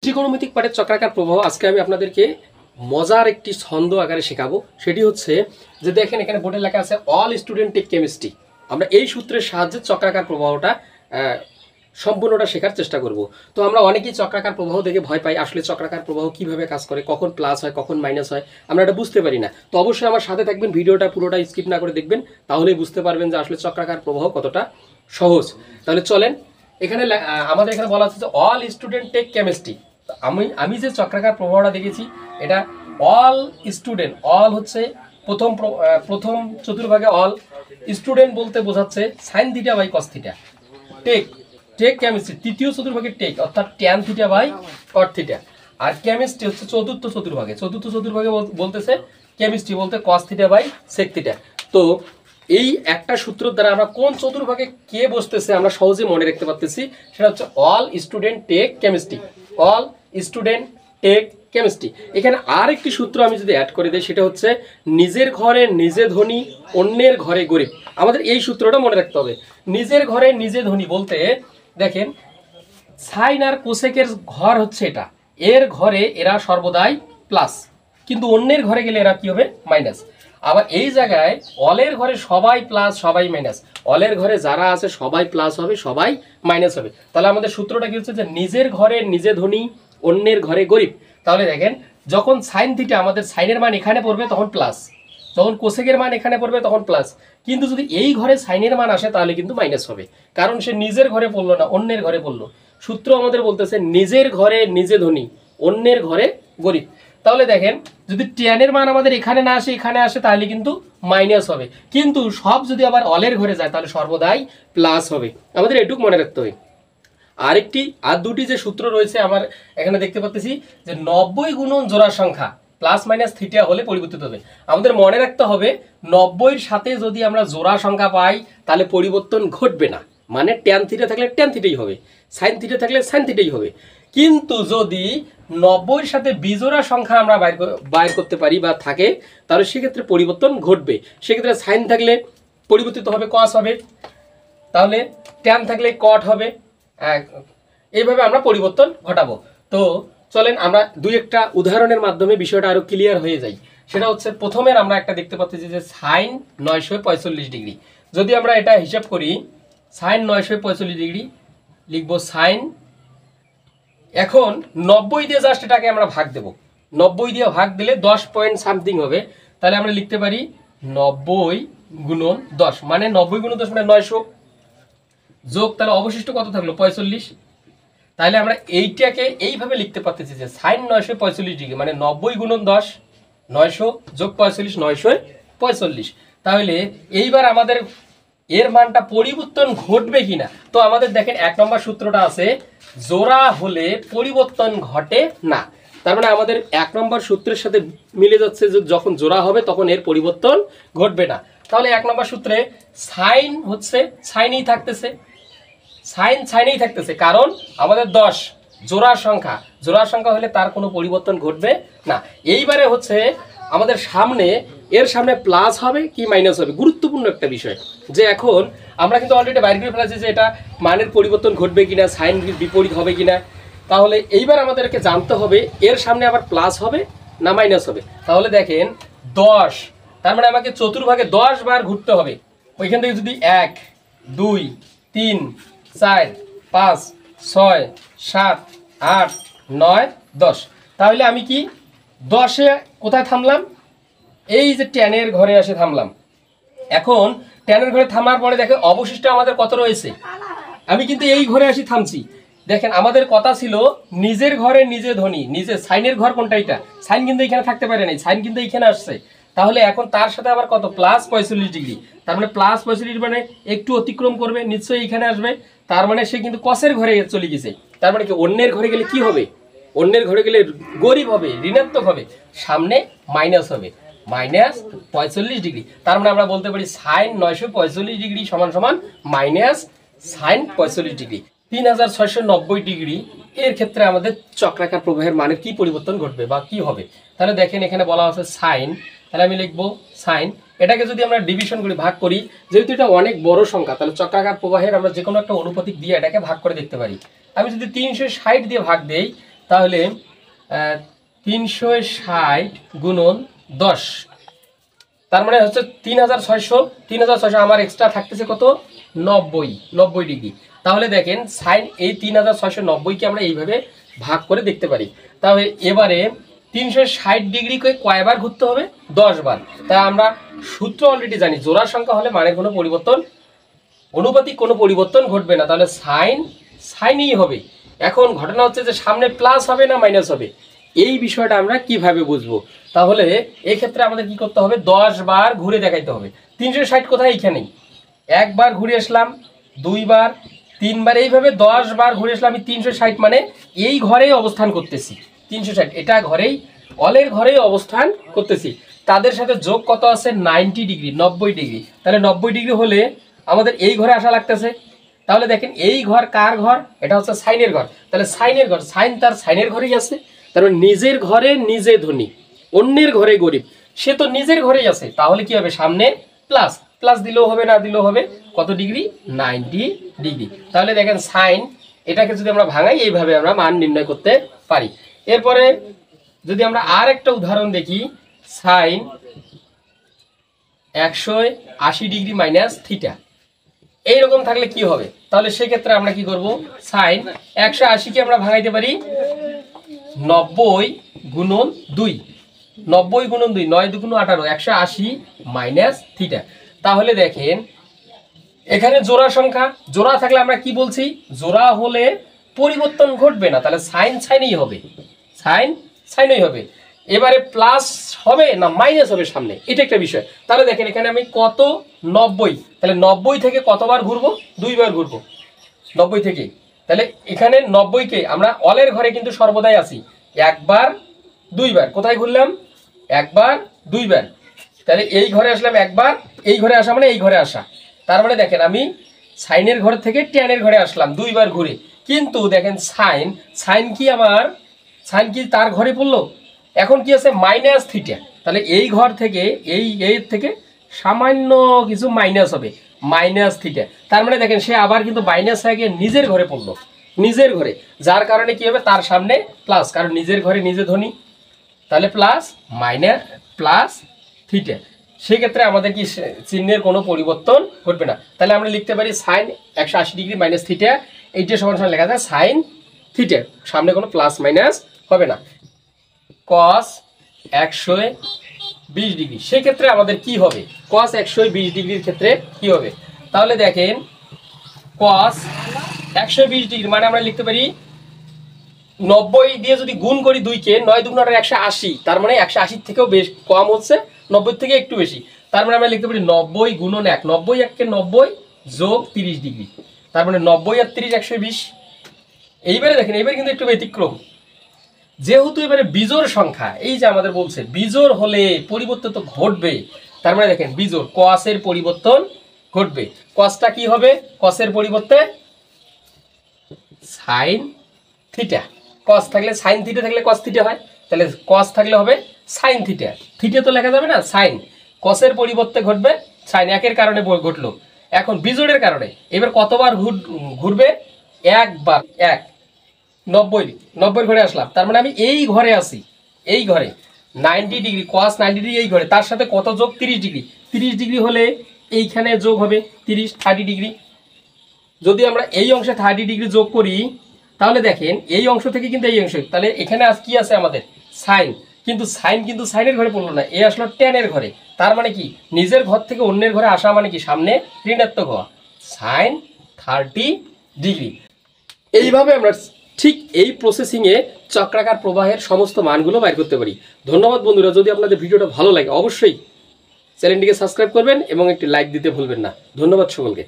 ত্রিকোণমিতিক পাঠের চক্রাকার প্রবাহ আজকে আমি আপনাদেরকে মজার একটি ছন্দ আকারে শেখাবো। সেটি হচ্ছে যে দেখেন এখানে বোর্ডে লেখা আছে অল স্টুডেন্ট টেক কেমিস্ট্রি। আমরা এই সূত্রের সাহায্যে চক্রাকার প্রবাহটা সম্পূর্ণটা শেখার চেষ্টা করব। তো আমরা অনেকেই চক্রাকার প্রবাহ দেখে ভয় পাই, আসলে চক্রাকার প্রবাহ কিভাবে কাজ করে, কখন প্লাস হয় কখন মাইনাস হয় আমরা এটা বুঝতে পারি না। তো অবশ্যই আমার সাথে থাকবেন, ভিডিওটা পুরোটা স্কিপ না করে দেখবেন, তাহলেই বুঝতে পারবেন যে আসলে চক্রাকার প্রবাহ কতটা সহজ। তাহলে চলেন, এখানে আমাদের এখানে বলা হচ্ছে যে অল স্টুডেন্ট টেক কেমিস্ট্রি। আমি যে চক্রাকার প্রবাহটা দেখেছি এটা অল স্টুডেন্ট, অল হচ্ছে প্রথম চতুর্ভাগে অল, স্টুডেন্ট বলতে বোঝাচ্ছে sine theta by cos theta, take take chemistry তৃতীয় চতুর্ভাগে টেক অর্থাৎ tan theta by cot theta, আর কেমিস্ট্রি হচ্ছে চতুর্থ চতুর্ভাগে বলতেছে কেমিস্ট্রি বলতে cos theta by sec theta. তো এই একটা সূত্রের দ্বারা আমরা কোন চতুর্ভাগে কে বসতেছে আমরা সহজে মনে রাখতে পারতেছি, সেটা হচ্ছে all student take chemistry, all student take chemistry. এখানে আর একটি সূত্র আমি যদি অ্যাড করে দিই সেটা হচ্ছে নিজের ঘরে নিজে ধনী অন্যের ঘরে গরিব। আমাদের এই সূত্রটা মনে রাখতে হবে। নিজের ঘরে নিজে ধনী বলতে দেখেন সাইন আর কোসেকের ঘর হচ্ছে এটা, এর ঘরে এরা সর্বদাই প্লাস, কিন্তু অন্যের ঘরে গেলে এরা কি হবে মাইনাস। আবার এই জায়গায় অলের ঘরে সবাই প্লাস সবাই মাইনাস, অলের ঘরে যারা আছে সবাই প্লাস হবে সবাই মাইনাস হবে। তাহলে আমাদের সূত্রটা কি হচ্ছে যে নিজের ঘরে নিজে ধনী অন্যের ঘরে গরিব। তাহলে দেখেন যখন সাইন থিটা আমাদের সাইনের মান এখানে পড়বে তখন প্লাস, যখন কোসেকের মান এখানে পড়বে তখন প্লাস, কিন্তু যদি এই ঘরে সাইনের মান আসে তাহলে কিন্তু মাইনাস হবে, কারণ সে নিজের ঘরে পড়লো না অন্যের ঘরে পড়লো। সূত্র আমাদের বলতেছে নিজের ঘরে নিজে ধনী অন্যের ঘরে গরিব। তাহলে দেখেন যদি ট্যানের মান আমাদের এখানে না আসে এখানে আসে তাহলে কিন্তু মাইনাস হবে, কিন্তু সব যদি আবার অলের ঘরে যায় তাহলে সর্বদাই প্লাস হবে। আমাদের এটুকু মনে রাখতে হবে। আর দুটি যে সূত্র রয়েছে আমার এখানে দেখতে পাচ্ছি যে 90 গুণন জোড়া সংখ্যা প্লাস মাইনাস থিটা হলে পরিবর্তিত হবে। আমাদের মনে রাখতে হবে 90-এর সাথে যদি আমরা জোড়া সংখ্যা পাই তাহলে পরিবর্তন ঘটবে না, মানে ট্যান থিটা থাকলে ট্যান থিটাই হবে, সাইন থিটা থাকলে সাইন থিটাই হবে। কিন্তু যদি 90-এর সাথে বিজোড়া সংখ্যা আমরা বাইর করতে পারি বা থাকে তাহলে সেক্ষেত্রে পরিবর্তন ঘটবে। সেক্ষেত্রে সাইন থাকলে পরিবর্তিত হবে কস হবে, তাহলে ট্যান থাকলে কট হবে, এইভাবে আমরা পরিবর্তন ঘটাবো। তো চলেন আমরা দুই একটা উদাহরণের মাধ্যমে বিষয়টা আরো ক্লিয়ার হয়ে যায়। সেটা হচ্ছে প্রথমের আমরা একটা দেখতে পাচ্ছি যে সাইন 945 ডিগ্রি। যদি আমরা এটা হিসাব করি সাইন 945 ডিগ্রি লিখবো সাইন, এখন 90 দিয়ে জাস্ট এটাকে আমরা ভাগ দেব, 90 দিয়ে ভাগ দিলে 10 পয়েন্ট সামথিং হবে। তাহলে আমরা লিখতে পারি 90 গুণন 10, মানে 90 গুণন 10 মানে 900 যোগ, তাহলে অবশিষ্ট কত থাকলো 45। তাহলে আমরা এইটাকে এইভাবে লিখতে পারতেছি যে সাইন 945 ডিগ্রি মানে 90 গুণন 10 900 যোগ 45 945। তাহলে এইবার আমাদের এর মানটা পরিবর্তন ঘটবে কিনা, তো আমাদের দেখেন 1 নম্বর সূত্রটা আছে জোড়া হলে পরিবর্তন ঘটে না। তার মানে আমাদের 1 নম্বর সূত্রের সাথে মিলে যাচ্ছে যে যখন জোড়া হবে তখন এর পরিবর্তন ঘটবে না। তাহলে 1 নম্বর সূত্রে সাইন হচ্ছে সাইনই থাকতেছে, সাইন সাইনেই থাকতেছে, কারণ আমাদের 10 জোড়ার সংখ্যা হলে তার কোনো পরিবর্তন ঘটবে না। এইবারে হচ্ছে আমাদের এর সামনে প্লাস হবে কি মাইনাস হবে, গুরুত্বপূর্ণ একটা বিষয়। যে এখন আমরা কিন্তু অলরেডি বাইর করে ফেলেছি যে এটা মানের পরিবর্তন ঘটবে কিনা, সাইন বিপরীত হবে কিনা। তাহলে এইবার আমাদেরকে জানতে হবে এর সামনে আবার প্লাস হবে না মাইনাস হবে। তাহলে দেখেন 10, তার মানে আমাকে চতুর্ভাগে 10 বার ঘুরতে হবে। ওইখান থেকে যদি 1 2 3 4 5 6 7 8 9 10, তাহলে আমি কি 10-এ কোথায় থামলাম, এই যে ট্যানের ঘরে এসে থামলাম। এখন ট্যানের ঘরে থামার পরে দেখে অবশিষ্ট আমাদের কত রয়েছে, আমি কিন্তু এই ঘরে আসি থামছি। দেখেন আমাদের কথা ছিল নিজের ঘরে নিজে ধনী, নিজে সাইনের ঘর কোনটা, এটা সাইন কিন্তু এখানে থাকতে পারে নাই, সাইন কিন্তু এখানে আসছে। তাহলে এখন তার সাথে আবার কত প্লাস 45 ডিগ্রি, তার মানে প্লাস 45 মানে একটু অতিক্রম করবে নিশ্চয়ই এখানে আসবে, তার মানে সে কিন্তু কসের ঘরে চলে গেছে। তার মানে কি অন্যের ঘরে গেলে কি হবে, অন্যের ঘরে গেলে গরিব হবে, ঋণাত্মক হবে, সামনে মাইনাস হবে মাইনাস 45 ডিগ্রি। তার মানে আমরা বলতে পারি সাইন 945 ডিগ্রি সমান সমান মাইনাস সাইন 45 ডিগ্রি 3690 ডিগ্রি। এর ক্ষেত্রে আমাদের চক্রাকার প্রবাহের মানের কি পরিবর্তন ঘটবে বা কি হবে। তাহলে দেখেন এখানে বলা আছে সাইন, তাহলে আমি লিখবো সাইন, এটাকে যদি আমরা ডিভিশন করে ভাগ করি, যেহেতু এটা অনেক বড় সংখ্যা তাহলে চক্রাকার প্রবাহের আমরা যে কোনো একটা অনুপাতিক দিয়ে এটাকে ভাগ করে দেখতে পারি। আমি যদি 360 দিয়ে ভাগ দেই তাহলে 360 গুণন 10, তার মানে হচ্ছে 3600 আমার এক্সট্রা থাকতেছে কত 90 ডিগ্রি। তাহলে দেখেন সাইন এই 3690কে আমরা এইভাবে ভাগ করে দেখতে পারি। তাহলে এবারে 360 ডিগ্রিকে কয়বার ঘুরতে হবে 10 বার। তাই আমরা সূত্র অলরেডি জানি, জোড়া সংখ্যা হলে মানের কোনো পরিবর্তন, অনুপাতিক কোনো পরিবর্তন ঘটবে না, তাহলে সাইনই হবে। এখন ঘটনা হচ্ছে যে সামনে প্লাস হবে না মাইনাস হবে, এই বিষয়টা আমরা কিভাবে বুঝবো? তাহলে এই ক্ষেত্রে আমাদের কি করতে হবে 10 বার ঘুরে দেখাইতে হবে। 360 কোথায় এইখানেই, একবার ঘুরে আসলাম, 2 বার, 3 বার, এইভাবে 10 বার ঘুরে আসলাম। আমি 360 মানে এই ঘরেই অবস্থান করতেছি, 360 এটা ঘরেই অলের ঘরেই অবস্থান করতেছি। তাদের সাথে যোগ কত আছে 90 ডিগ্রি, 90 ডিগ্রি। তাহলে 90 ডিগ্রি হলে আমাদের এই ঘরে আসা লাগতেছে। তাহলে দেখেন এই ঘর কার ঘর, এটা হচ্ছে সাইনের ঘর। তাহলে সাইনের ঘর, সাইন তার সাইনের ঘরেই আছে, তারপর নিজের ঘরে নিজে ধনী, অন্যের ঘরে গরিব, সে তো নিজের ঘরেই আছে। তাহলে কি হবে সামনে প্লাস, প্লাস দিলেও হবে না দিলেও হবে, কত ডিগ্রি 90 ডিগ্রি। তাহলে দেখেন সাইন এটাকে যদি আমরা ভাঙাই এইভাবে আমরা মান নির্ণয় করতে পারি। এরপরে যদি আমরা আর একটা উদাহরণ দেখি, সাইন 180 ডিগ্রি মাইনাস থিটা, এইরকম থাকলে কি হবে? তাহলে সেক্ষেত্রে আমরা কি করব, সাইন 180কে আমরা ভাঙাইতে পারি 90 গুণন 2, 90 গুণন 2, 9 2 18, 180 মাইনাস থিটা। তাহলে দেখেন এখানে জোড়া সংখ্যা, জোড়া থাকলে আমরা কি বলছি, জোড়া হলে পরিবর্তন ঘটবে না, তাহলে সাইনই হবে, সাইনই হবে। এবারে প্লাস হবে না মাইনাস হবে সামনে, এটা একটা বিষয়। তাহলে দেখেন এখানে আমি কত 90, তাহলে 90 থেকে কতবার ঘুরবো 2 বার ঘুরবো 90 থেকে। তাহলে এখানে 90কে আমরা অলের ঘরে কিন্তু সর্বদাই আছি, একবার 2 বার, কোথায় ঘুরলাম একবার 2 বার। তাহলে এই ঘরে আসলাম একবার, এই ঘরে আসা মানে এই ঘরে আসা। তার মানে দেখেন আমি সাইনের ঘর থেকে ট্যানের ঘরে আসলাম 2 বার ঘুরে, কিন্তু দেখেন সাইন কি তার ঘরে পড়লো, এখন কি আছে মাইনাস থিটা। তাহলে এই ঘর থেকে এই থেকে সামান্য কিছু মাইনাস হবে, মাইনাস থিটা। তার মানে দেখেন সে আবার কিন্তু মাইনাস হয়ে গিয়ে নিজের ঘরে পড়লো, নিজের ঘরে, যার কারণে কি হবে তার সামনে প্লাস, কারণ নিজের ঘরে নিজে ধনী। তাহলে প্লাস মাইনাস প্লাস থিটা, সেক্ষেত্রে আমাদের কি চিহ্নের কোনো পরিবর্তন ঘটবে না। তাহলে আমরা লিখতে পারি সাইন 180 ডিগ্রি মাইনাস থিটা, এইটা সমান সমান লেখা যায় সাইন থিটা, সামনে কোনো প্লাস মাইনাস হবে না। কস 120 ডিগ্রি, সেক্ষেত্রে আমাদের কি হবে, কস 120 ডিগ্রির ক্ষেত্রে কি হবে? তাহলে দেখেন কস 120 ডিগ্রি মানে আমরা লিখতে পারি 90 দিয়ে যদি গুণ করি 2কে, 9 2 180, তার মানে 180 থেকেও বেশ কম হচ্ছে, 90 থেকে একটু বেশি। তার মানে আমরা লিখতে পারি 90 গুণন 1, 90 1 90 যোগ 30 ডিগ্রি, তার মানে 90 আর 30 120। এইবারে দেখেন এইবারে কিন্তু একটু ব্যতিক্রম, যেহেতু এবারে বিজোড় সংখ্যা, এই যে আমাদের বলছে বিজোড় হলে পরিবর্তন তো ঘটবে, তার মানে দেখেন বিজোড় কসের পরিবর্তন ঘটবে। কসটা কি হবে, কসের পরিবর্তে সাইন থিটা, কস থাকলে সাইন থিটা থাকলে কস থিটা হয়, তাহলে কস থাকলে হবে সাইন থিটা, থিটা তো লেখা যাবে না, সাইন, কসের পরিবর্তে ঘটবে সাইন, একের কারণে ঘটলো। এখন বিজোড়ের কারণে এবার কতবার ঘুরবে, একবার, 90 ঘরে আসলাম, তার মানে আমি এই ঘরে আছি, এই ঘরে 90 ডিগ্রি, কস 90 ডিগ্রি এই ঘরে, তার সাথে কত যোগ 30 ডিগ্রি, 30 ডিগ্রি হলে এইখানে যোগ হবে 30 ডিগ্রি। যদি আমরা এই অংশে 30 ডিগ্রি যোগ করি, তাহলে দেখেন এই অংশ থেকে কিন্তু এই অংশ, তাহলে এখানে আজ কি আছে আমাদের সাইন, কিন্তু সাইনের ঘরে পড়লো না, এ আসলো ট্যানের ঘরে। তার মানে কি নিজের ঘর থেকে অন্যের ঘরে আসা মানে কি সামনে ঋণাত্মক হওয়া, সাইন 30 ডিগ্রি। এইভাবে আমরা ঠিক এই প্রসেসিংয়ে চক্রাকার প্রবাহের সমস্ত মানগুলো বাইর করতে পারি। ধন্যবাদ বন্ধুরা, যদি আপনাদের ভিডিওটা ভালো লাগে অবশ্যই চ্যানেলটিকে সাবস্ক্রাইব করবেন এবং একটি লাইক দিতে ভুলবেন না। ধন্যবাদ সকলকে।